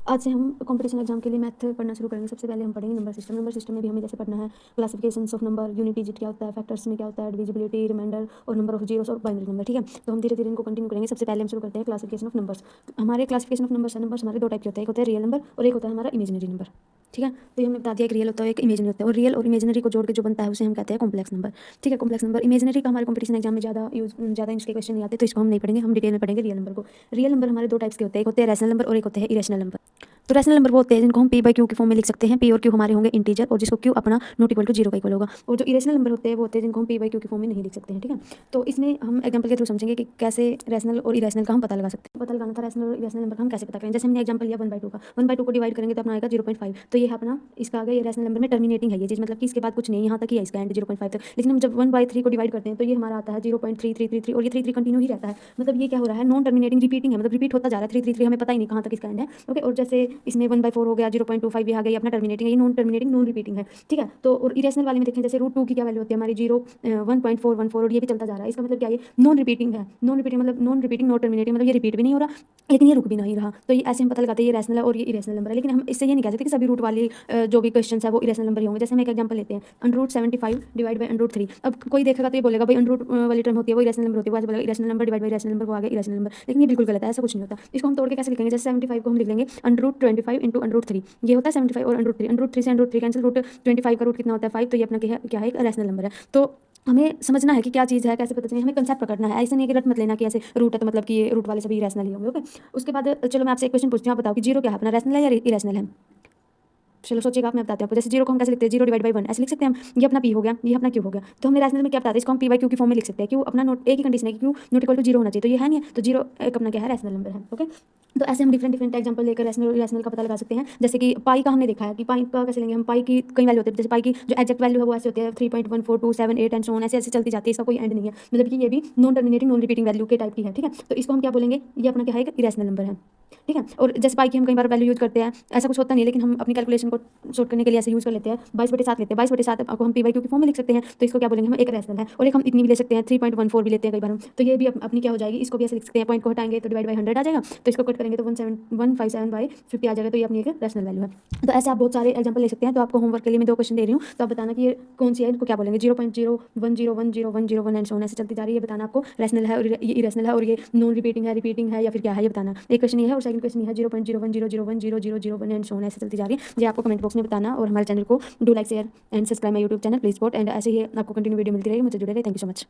आज से हम कंपटीशन एग्जाम के लिए मैथ पढ़ना शुरू करेंगे। सबसे पहले हम पढ़ेंगे नंबर सिस्टम। नंबर सिस्टम में भी हमें जैसे पढ़ना है classifications of number, unit digit क्या होता है, फैक्टर्स में क्या होता है, डिविजिबिलिटी, रिमाइंडर और नंबर ऑफ जीरोस और बाइनरी नंबर। ठीक है, तो हम धीरे धीरे इनको कंटिन्यू करेंगे। सबसे पहले हम शुरू करते हैं क्लासिफिकेशन ऑफ नंबर्स। हमारे क्लासिफिकेशन ऑफ नंबर्स हमारे दो टाइप के होते हैं, एक होता है रियल नंबर और एक होता है हमारा इमेजिनरी नंबर। ठीक है, तो ये हमने बता दिया, एक रियल होता है एक इमेजिनरी होता है, और रियल और इमेजिनरी को जोड़ के जो बनता है उसे हम कहते हैं कॉम्प्लेक्स नंबर। ठीक है, कॉम्प्लेक्स नंबर। इमेजिनरी का हमारे कंपटीशन एग्जाम में ज़्यादा इसके क्वेश्चन नहीं आते, तो इसको हम नहीं पढ़ेंगे, हम डिटेल में पढ़ेंगे रियल नंबर को। रियल नंबर हमारे दो टाइप्स के होते हैं, एक होते हैं रैशनल नंबर और एक होते हैं इरेशनल नंबर। तो रैशनल नंबर वो होते हैं जिनको हम पी बाई क्यू के फॉर्म में लिख सकते हैं। पी और क्यू हमारे होंगे इंटीजर और जिसको क्यू अपना नॉट इक्वल टू जीरो का इक्वल होगा। और जो इरेशनल नंबर होते हैं वो होते हैं जिनको हम पी बाई क्यू के फॉर्म में नहीं लिख सकते हैं। ठीक है, तो इसमें हम एग्जांपल के थ्रू समझेंगे कि कैसे रैशनल और इरेशनल का हम पता लगा सकते हैं। पता लगाना था रैशनल और इरेशनल नंबर का हम कैसे पता करें। जैसे हमने एग्जांपल लिया 1/2 का, 1/2 को डिवाइड करेंगे तो अपना आएगा 0.5। तो ये है अपना इसका आगे ये रैशनल नंबर में टर्मिनेटिंग है ये चीज़, मतलब कि इसके बाद कुछ नहीं, यहाँ तक ही है इसका एंड 0.5 तक। लेकिन हम जब 1/3 को डिवाइड करते हैं तो ये हमारा आता है 0.3333 और ये 33 कंटिन्यू ही रहता है। मतलब ये क्या हो रहा है, नॉन टर्मिनेटिंग रिपीटिंग है, मतलब रिपीट होता जा रहा है 333, हमें पता ही नहीं कहाँ तक इसका एंड है। ओके, और जैसे इसमें 1/4 हो गया, 0.25 आ गई, अपना टर्मिनेटिंग है, ये नॉन टर्मिनेटिंग नॉन रिपीटिंग है। ठीक है, तो और इरेशनल वाले में देखें जैसे √2 की क्या वैल्यू होती है हमारी 1.414 और ये भी चलता जा रहा है। इसका मतलब क्या है, नॉन रिपीटिंग है। नॉन रिपीटिंग मतलब नॉन रिपीटिंग नॉन टर्मिनेटिंग, मतलब ये रिपीट भी नहीं हो रहा लेकिन ये रुक भी नहीं रहा। तो ये ऐसे हम पता लगाते हैं ये रैशनल है और ये इरेशनल नंबर है। लेकिन हम इससे ये नहीं कह सकते कि सभी रूट वाली जो भी क्वेश्चन है वो इरेशनल नंबर ही होंगे। जैसे हम एक एग्जांपल लेते हैं √75 डिवाइड बाई √3। अब कोई देखेगा तो ये बोलेगा भाई √, वाली टर्म होती है वो इरेशनल नंबर होती है, वो ऐसे बोलेगा irrational number divide by irrational number, वो आ गया इरेशनल नंबर। लेकिन ये बिल्कुल गलत है, ऐसा कुछ नहीं होता। इसको हम तोड़ के कैसे लिखेंगे, जैसे 75 को हम लिख लेंगे √25 इंटू √3। ये होता है 75 और √3 से √3 कैंसिल, √25 का रूट कितना होता है 5, तो ये अपना क्या है एक रैशनल नंबर है। तो हमें समझना है कि क्या चीज़ है, कैसे पता चले, हमें कंसेप्ट पकड़ना है। ऐसा नहीं है कि रट मत लेना कि ऐसे रूट है तो मतलब कि ये रूट वाले सभी रैशनल ही होंगे। ओके, उसके बाद चलो मैं आपसे एक क्वेश्चन पूछती हूँ, आप बताओ कि जीरो क्या है, अपना रैशनल है या इरेशनल है। चलो सोचिएगा, आप मैं बताते हैं आपको। जैसे जीरो को हम कैसे लिखते हैं, 0 डिवाइड बाई 1 ऐसे लिख सकते हैं हम। ये अपना पी हो गया, ये अपना क्यू हो गया। तो हमने रैशनल में क्या बताते हैं, इसको हम पी बाई क्यू की फॉर्म में लिख सकते हैं। क्यू अपना नोट एक ही कंडीशन है कि Q not equal to zero होना चाहिए, तो ये है नहीं है, तो जीरो एक अपना क्या है रैशनल नंबर है। ओके, तो ऐसे हम डिफरेंट एग्जांपल लेकर रैशनल और इरेशनल का पता लगा सकते हैं। जैसे कि पाई का हमने देखा है कि पाई का कैसे लेंगे हम, पाई की कई वैल्यू होती है। जैसे पाई की जो एग्जैक्ट वैल्यू है वो ऐसे होती है 3.14278 एंड सो ऑन, ऐसे ऐसे चलती जाती है, इसका कोई एंड नहीं है। मतलब कि ये भी non terminating non repeating value के टाइप की है। ठीक है, तो इसको हम क्या बोलेंगे, ये अपना क्या है, इरेशनल नंबर है। ठीक है, और जैसे पाई की हम कई बार वैल्यू यूज करते हैं, ऐसा कुछ होता नहीं है, लेकिन हम अपनी कैलकुलेशन को शॉर्ट करने के लिए ऐसे यूज कर लेते हैं, 22/7 लेते हैं। 22/7 को हम पी बाई क्यू की फॉर्म में लिख सकते हैं, तो इसको क्या बोलेंगे हम, एक रैशनल है। और एक हम इतनी भी ले सकते हैं 3.14 भी लेते हैं कई बार हम, तो ये भी अपनी क्या हो जाएगी, इसको भी ऐसे लिख सकते हैं। पॉइंट को हटाएंगे तो डिवाइड बाई 100 आ जाएगा, तो इसको कट करेंगे तो 157/50 आ जाएगा, तो ये अपनी एक रैशनल वैल्यू है। तो ऐसे आप बहुत सारे एग्जाम्पल ले सकते हैं। तो आपको होमवर्क के लिए मैं 2 क्वेश्चन दे रही हूँ, तो आप बताना कि ये कौन सी है, इनको क्या बोलेंगे, 0.01010101 एंड सो ऑन ऐसे चलती जा रही है। बताना आपको रैशनल है और ये इरेशनल है और ये नॉन रिपीटिंग है या फिर क्या है, ये बताना। एक क्वेश्चन ये है और सेकंड क्वेश्चन ये है 0.0100100001 एंड सो ऑन ऐसे चलती जा रही है। ये आपको कमेंट बॉक्स में बताना, और हमारे चैनल को do like share and subscribe my YouTube channel please support, and ऐसे ही आपको कंटिन्यू वीडियो मिलती रहेगी, मुझसे जुड़े रहे। Thank you so much.